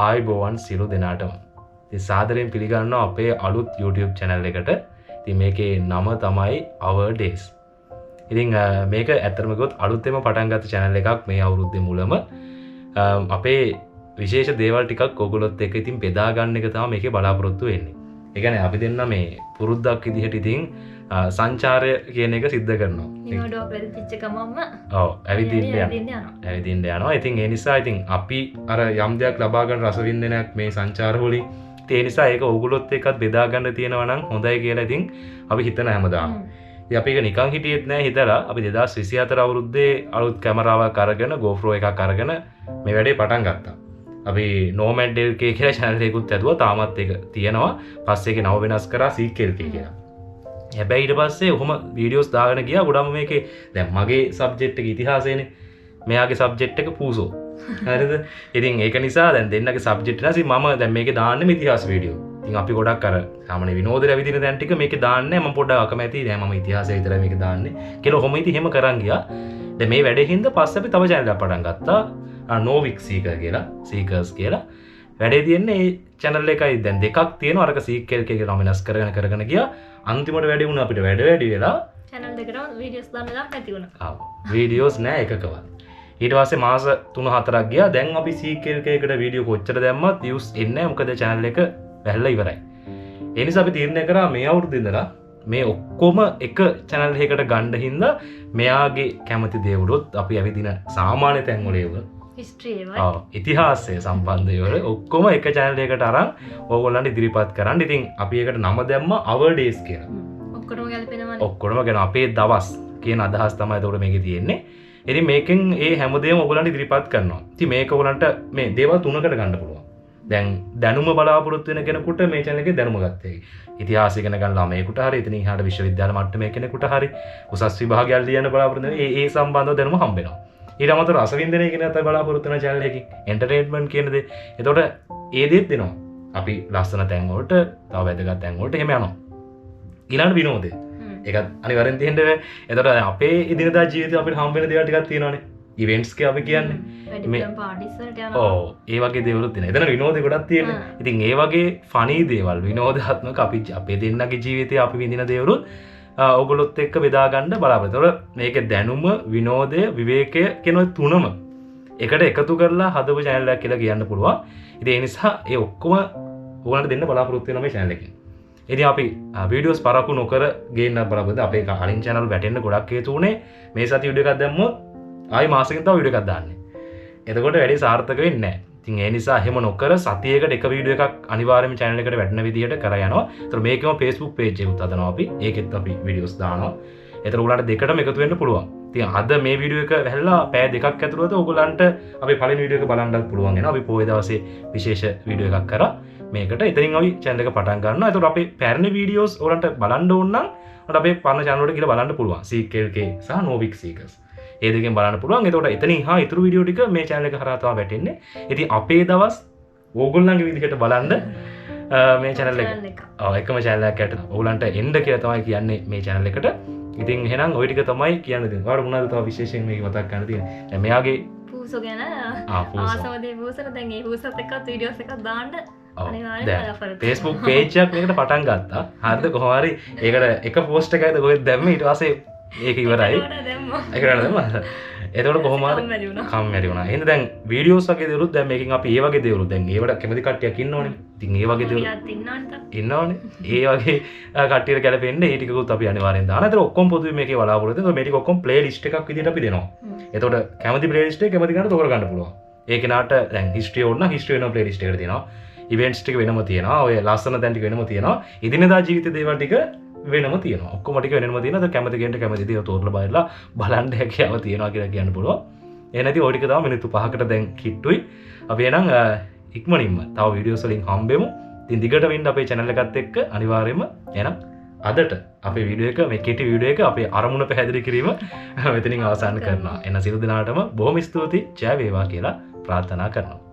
ආයිබෝවන් සියලු දෙනාටම. ඉතින් සාදරයෙන් පිළිගන්නවා අපේ අලුත් YouTube channel එකට. ඉතින් මේකේ නම තමයි Our Days. ඉතින් මේක ඇත්තටම කිව්වොත් අලුතෙන්ම පටන් ගත්ත channel එකක් මේ අවුරුද්දේ මුලම. අපේ විශේෂ දේවල් ටිකක් ඔයගොල්ලොත් එක්ක ඉතින් බෙදා ගන්න එක තමයි මේකේ බලාපොරොත්තු වෙන්නේ. ඒ කියන්නේ අපි දෙන්න මේ පුරුද්දක් විදිහට ඉතින් සංචාරය කියන එක සිද්ධ කරනවා. නිවඩුවක් වැඩිච්ච ගමන්ම ඔව් ඇවිදින්න යනවා. ඉතින් ඒ නිසා ඉතින් අපි අර යම් දෙයක් ලබා ගන්න රසවින්දනයක් මේ සංචාර වලින් ඒ නිසා ඒක ඕගොල්ලොත් එක්කත් බෙදා ගන්න තියෙනවා නම් හොඳයි කියලා ඉතින් අපි හිතන හැමදාම. ඉතින් අපි ඒක නිකන් හිටියෙත් නෑ හිතලා අපි 2024 අවුරුද්දේ අලුත් කැමරාවක් අරගෙන GoPro එකක් අරගෙන මේ වැඩේ පටන් ගත්තා. අපි Nomad LK කියලා channel එකකුත් ඇදුවා. තාමත් ඒක තියෙනවා. පස්සේ ඒක නව වෙනස් කරා Seek LK කියලා. හැබැයි ඊට පස්සේ ඔහොම වීඩියෝස් දාගෙන ගියා. ගොඩම මේකේ දැන් මගේ සබ්ජෙක්ට් එක ඉතිහාසයනේ. මෙයාගේ සබ්ජෙක්ට් එක පූසෝ. හරිද? ඉතින් ඒක නිසා දැන් දෙන්නගේ සබ්ජෙක්ට් නැසි මම දැන් මේකේ දාන්නේ ඉතිහාස වීඩියෝ. ඉතින් අපි ගොඩක් අර සාමාන්‍ය විනෝදෙට ඇවිදින දැන් ටික මේකේ දාන්නේ මම පොඩ්ඩක් අකමැති නෑ මම ඉතිහාසය විතරයි මේකේ දාන්නේ කියලා ඔහොම ඉතින් එහෙම කරන් ගියා. දැන් මේ වැඩේ හින්දා පස්සේ අපි තව channel එකක් පටන් ගත්තා. Novik Seeker කියලා Seekers කියලා. වැඩේ තියෙන්නේ මේ channel එකයි දැන් දෙකක් තියෙනවා. අරක Seek LK කියලා වෙනස් කරගෙන ගියා. අන්තිමට වැඩි වුණා අපිට වැඩි වෙලා channel දෙකටම වීඩියෝස් දාන්න නැති වුණා. ආ වීඩියෝස් නෑ එකකවත්. ඊට පස්සේ මාස 3-4ක් ගියා. දැන් අපි Seek LK එකට වීඩියෝ කොච්චර දැම්මත් views එන්නේ නැහැ. මොකද channel එක වැහලා ඉවරයි. ඒ නිසා අපි තීරණය කරා මේ අවුරුද්දේ ඉඳලා මේ ඔක්කොම එක channel එකකට ගන්න හින්දා මෙයාගේ කැමති දේවලුත් අපි ඇවිදින සාමාන්‍ය තැන් වල ඒව history ඒවා ඉතිහාසය සම්බන්ධ ඒවා ඔක්කොම එක channel එකකට අරන් ඕගොල්ලන්ට ඉදිරිපත් කරන්න. ඉතින් අපි ඒකට නම දැම්මා Our Days කියලා. ඔක්කොම ගැලපෙනවනේ. ඔක්කොම ගැන අපේ දවස් කියන අදහස් තමයි ඒකට මේකේ තියෙන්නේ. ඉතින් මේකෙන් ඒ හැමදේම ඔයගොල්ලන්ට ඉදිරිපත් කරනවා. ඉතින් මේක ඔයගොල්ලන්ට මේ දේවල් තුනකට ගන්න පුළුවන්. දැන් දැනුම බලාපොරොත්තු වෙන කෙනෙකුට මේ channel එකේ දැනුම ගත්තේ. ඉතිහාසය ඉගෙන ගන්න ළමයෙකුට හරි ඉතින් ඉහාට විශ්වවිද්‍යාල මට්ටමේ කෙනෙකුට හරි උසස් විභාගයක් ලියන්න බලාපොරොත්තු වෙන ඒ සම්බන්ධව දැනුම හම්බ වෙනවා. ඊට අමතරව රසවින්දනය කියන තමයි බලාපොරොත්තු වෙන channel එකකින් entertainment කියන දේ. එතකොට ඒ දේත් දෙනවා. අපි ලස්සන තැන් වලට තව වැදගත් තැන් වලට එහෙම යනවා. ඊළඟ විනෝදේ. ඒකත් අනිවාර්යෙන් තියෙන්න බෑ. එතකොට අපේ ඉදිනදා ජීවිතේ අපිට හම්බ වෙන දේවල් ටිකක් තියෙනවානේ. ඉවෙන්ට්ස් කිය අපි කියන්නේ. වැඩිපුරම පාටිස් වලට යනවා. ඔව් ඒ වගේ දේවලුත් තියෙනවා. එතන විනෝදේ ගොඩක් තියෙනවා. ඉතින් ඒ වගේ ෆනි දේවල් විනෝදාත්මක අපි අපේ දෙන්නගේ ජීවිතේ අපි විඳින දේවලුත් ඔගොල්ලොත් එක්ක බෙදා ගන්න බලාපොරොත්තු. ඒතකොට මේකේ දැනුම, විනෝදය, විවේකය කියන ඔය තුනම එකට එකතු කරලා හදපු channel එකක් කියලා කියන්න පුළුවන්. ඉතින් ඒ නිසා ඒ ඔක්කොම ඔයගොල්ලන්ට දෙන්න බලාපොරොත්තු වෙනවා මේ channel එකෙන්. ඉතින් අපි වීඩියෝස් පරක්කු නොකර ගේන්න බලාපොරොත්තු. අපේ කලින් channel වැටෙන්න ගොඩක් හේතු උනේ මේ සති වීඩියෝ එකක් දැම්මොත් ආයි මාසෙකින් තව වීඩියෝ එකක් දාන්නේ. එතකොට වැඩි සාර්ථක වෙන්නේ නැහැ. ඉතින් ඒ නිසා එහෙම නොකර සතියේකට එක වීඩියෝ එකක් අනිවාර්යයෙන්ම channel එකට වැටෙන විදිහට කර යනවා. ඒතර මේකම Facebook page එකක් හදනවා අපි. ඒකෙත් අපි වීඩියෝස් දානවා. ඒතර ඔයගොල්ලන්ට දෙකටම එකතු වෙන්න පුළුවන්. ඉතින් අද මේ වීඩියෝ එක වැහැලා පැය දෙකක් ඇතුළත ඔයගොල්ලන්ට අපි පළවෙනි වීඩියෝ එක බලන්නත් පුළුවන් වෙනවා. අපි පොයේ දවසේ විශේෂ වීඩියෝ එකක් කරා. මේකට ඉතින් අපි channel එක පටන් ගන්නවා. ඒතර අපේ පැරණි වීඩියෝස් ඔයගොල්ලන්ට බලන්න ඕන නම් අපේ පරණ channel වලට ගිහලා බලන්න පුළුවන්. Seek LK සහ Novik Seekers. ඒ දෙකෙන් බලන්න පුළුවන්. එතකොට එතනින් හා ඉතුරු වීඩියෝ ටික මේ channel එක හරහා තමයි වැටෙන්නේ. ඉතින් අපේ දවස් ඕගොල්ලන්ගේ විදිහට බලන්න මේ channel එක. ඔව් එකම channel එකක් ඇට ඕගොල්ලන්ට එන්න කියලා තමයි කියන්නේ මේ channel එකට. ඉතින් එහෙනම් ওই ටික තමයි කියන්න දෙන්නේ. ඔයාලට මොනවද තව විශේෂයෙන් මේක මතක් කරන්න තියෙන්නේ? දැන් මෙයාගේ පූසෝ ගැන පූසෝ. ආසමදී පූසන දැන් ඒ පූසත් එක්කත් වීඩියෝස් එකක් දාන්න අනිවාර්යෙන් බලාපොරොත්තු. Facebook page එකක් මේකට පටන් ගත්තා. හරිද කොහොම හරි ඒකට එක post එකයිද කොහෙද දැම්මේ ඊට පස්සේ ඒක ඉවරයි. ඒකට දැම්මා. එතකොට කොහොම හරි කම්මැලි වුණා. එහෙනම් දැන් වීඩියෝස් වගේ දේවලුත් දැන් මේකෙන් අපි ඒ වගේ දේවලුත් දැන් ඒවට කැමති කට්ටියක් ඉන්නවනේ. ඉතින් ඒ වගේ දේවලුත් ඉන්නවනේ. ඒ වගේ කට්ටියට ගැලපෙන්නේ ඒ ටිකකුත් අපි අනිවාර්යෙන් දානවා. ඒතර ඔක්කොම පොදුවේ මේකේ බලාපොරොත්තු වෙනවා. මේ ටික ඔක්කොම ප්ලේලිස්ට් එකක් විදිහට අපි දෙනවා. එතකොට කැමති ප්ලේලිස්ට් එක කැමති කෙනාට තෝර ගන්න පුළුවන්. ඒ කෙනාට දැන් හිස්ටරි ඕන නම් හිස්ටරි වෙන ප්ලේලිස්ට් එකකට දෙනවා. ඉවෙන්ට්ස් ටික වෙනම තියෙනවා. ඔය ලස්සන තැන් ටික වෙනම තියෙනවා. ඉදිනදා ජීවිත දේවල් ටික වෙනම තියෙනවා. ඔක්කොම ටික වෙනම තියෙනවා. ඒක කැමති කෙනෙක්ට කැමති දේ තෝරලා බලලා බලන්න හැකියාව තියෙනවා කියලා කියන්න පුළුවන්. ඒ නැති ඔය ටික තමයි මිනිත්තු 5කට දැන් කිට්ටුයි. අපි එහෙනම් ඉක්මනින්ම තව වීඩියෝස් වලින් හම්බෙමු. ඉතින් දිගට වෙන්න අපේ channel එකත් එක්ක අනිවාර්යයෙන්ම එහෙනම් අදට අපේ වීඩියෝ එක මේ කෙටි වීඩියෝ එක අපේ අරමුණ පැහැදිලි කිරීම මෙතනින් අවසන් කරනවා. එන සියලු දෙනාටම බොහොම ස්තුතියි. ජය වේවා කියලා ප්‍රාර්ථනා කරනවා.